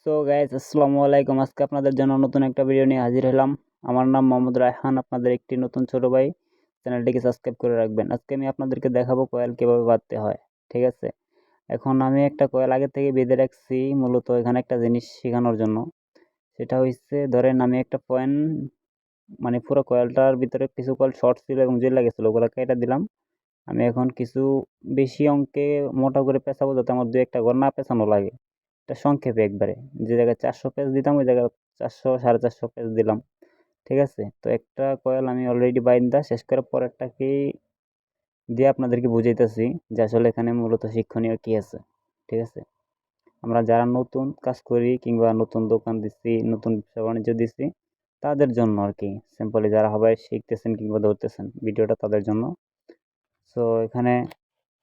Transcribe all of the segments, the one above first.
So guys, আসসালামু আলাইকুম। আজকে আপনাদের জন্য নতুন একটা ভিডিও নিয়ে হাজির হলাম। আমার নাম মোহাম্মদ রায়হান, আপনাদের একটি নতুন ছোট ভাই। চ্যানেলটিকে সাবস্ক্রাইব করে রাখবেন। আজকে আমি আপনাদেরকে দেখাবো কয়েল কিভাবে বাঁধতে হয়। ঠিক আছে, এখন আমি একটা কয়েল আগে থেকে বেঁধে রাখছি মূলত এখানে একটা জিনিস শেখানোর জন্য। সেটা হচ্ছে, ধরেন আমি একটা পয়েন্ট, মানে পুরো কয়েলটার ভিতরে কিছু কয়েল শর্ট ছিল এবং জ্বলে গেছিলো, ওগুলো কেটে দিলাম। আমি এখন কিছু বেশি অঙ্কে মোটা করে পেঁচাবো, যাতে আমার দু একটা ঘর না পেঁচানো লাগে। এটা সংক্ষেপে একবারে, যে জায়গায় 400 পেজ দিতাম ওই জায়গায় 400 450 পেজ দিলাম। ঠিক আছে, তো একটা কয়েল আমি অলরেডি বাইন্দা শেষ করে পরেরটাকে দিয়ে আপনাদেরকে বুঝাইতেছি যে আসলে এখানে মূলত শিক্ষণীয় কি আছে। ঠিক আছে, আমরা যারা নতুন কাজ করি কিংবা নতুন দোকান দিচ্ছি, নতুন ব্যবসা বাণিজ্য দিচ্ছি, তাদের জন্য আর কি। সিম্পলি যারা সবাই শিখতেছেন কিংবা ধরতেছেন, ভিডিওটা তাদের জন্য। সো এখানে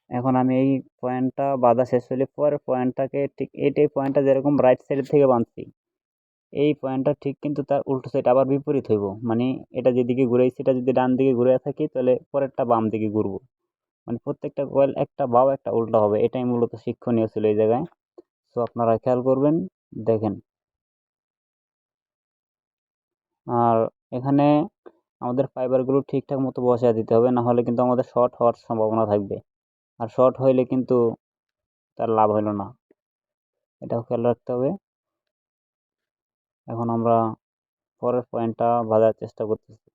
এখন আমি এই পয়েন্টটা বাঁধা শেষ হলে পরের পয়েন্টটাকে ঠিক এইটাই পয়েন্টটা যেরকম রাইট সাইড থেকে বাঁধছি, এই পয়েন্টটা ঠিক কিন্তু তার উল্টো সাইড আবার বিপরীত হইব। মানে এটা যেদিকে ঘুরাইছি, এটা যদি ডান দিকে ঘুরে থাকি তাহলে পরেরটা বাম দিকে ঘুরবো। মানে প্রত্যেকটা কয়েল একটা বাও একটা উল্টা হবে। এটাই মূলত শিক্ষণীয় ছিল এই জায়গায়। তো আপনারা খেয়াল করবেন, দেখেন। আর এখানে আমাদের ফাইবারগুলো ঠিকঠাক মতো বসায় দিতে হবে, না হলে কিন্তু আমাদের শর্ট হওয়ার সম্ভাবনা থাকবে। আর শর্ট হইলে কিন্তু তার লাভ হইল না, এটাও খেয়াল রাখতে হবে। এখন আমরা পরের পয়েন্টটা বাঁধার চেষ্টা করতেছি।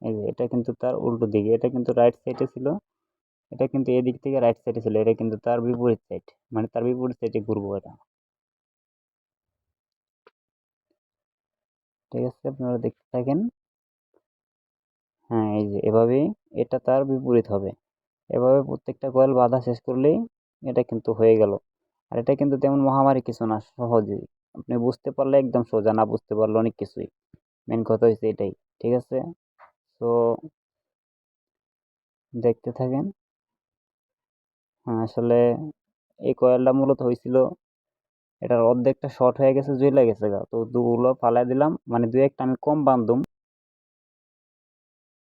এই যে এটা কিন্তু তার উল্টো দিকে, এটা কিন্তু রাইট সাইডে ছিল, এটা কিন্তু এদিক থেকে রাইট সাইডে ছিল, এটা কিন্তু তার বিপরীত সাইড। মানে তার বিপরীত সাইডে ঘুরবো এটা। ঠিক আছে, আপনারা দেখতে থাকেন। হ্যাঁ, এই যে এভাবেই এটা তার বিপরীত হবে। এভাবে প্রত্যেকটা কয়েল বাঁধা শেষ করলেই এটা কিন্তু হয়ে গেল। আর এটা কিন্তু তেমন মহামারী কিছু না, সহজেই আপনি বুঝতে পারলে একদম সোজা, না বুঝতে পারলে অনেক কিছুই। মেন কথা হচ্ছে এটাই। ঠিক আছে, তো দেখতে থাকেন। হ্যাঁ, আসলে এই কয়েলটা মূলত হয়েছিল, এটার অর্ধেকটা শর্ট হয়ে গেছে, জ্বলে গেছে গা। তো দুগুলো ফালাই দিলাম, মানে দুই একটা আমি কম বান্ধুম।